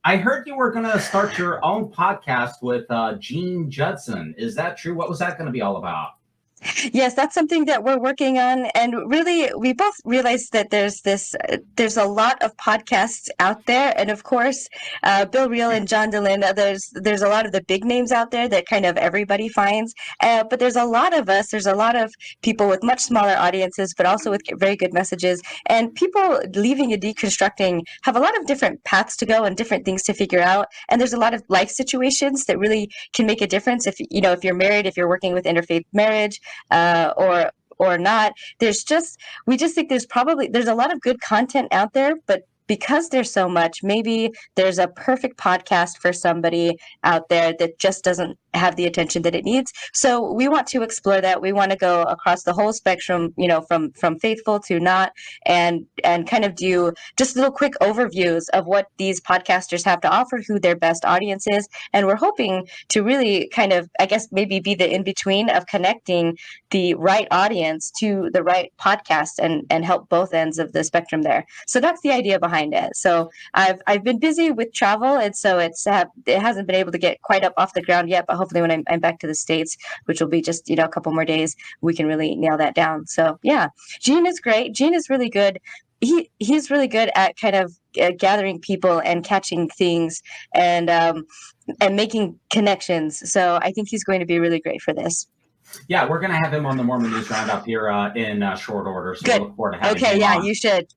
I heard you were going to start your own podcast with Gene Judson. Is that true? What was that going to be all about? Yes, that's something that we're working on. And really, we both realized that there's a lot of podcasts out there. And of course, Bill Reel and John Dehlin, there's a lot of the big names out there that kind of everybody finds. But there's a lot of us, there's a lot of people with much smaller audiences, but also with very good messages. And people leaving and deconstructing have a lot of different paths to go and different things to figure out. And there's a lot of life situations that really can make a difference if you're married, if you're working with interfaith marriage, or not. We just think there's a lot of good content out there, but because there's so much, maybe there's a perfect podcast for somebody out there that just doesn't have the attention that it needs. So we want to explore that. We want to go across the whole spectrum, from faithful to not, and kind of do just little quick overviews of what these podcasters have to offer, who their best audience is. And we're hoping to really kind of, I guess, maybe be the in-between of connecting the right audience to the right podcast and help both ends of the spectrum there. So that's the idea behind it. So I've been busy with travel, and so it hasn't been able to get quite up off the ground yet. But hopefully, when I'm back to the States, which will be just a couple more days, we can really nail that down. So yeah, Gene is great. Gene is really good. He's really good at kind of gathering people and catching things and making connections. So I think he's going to be really great for this. Yeah, we're going to have him on the Mormon News Roundup here in short order. So Good. we look forward to having Okay, him yeah, on. you should.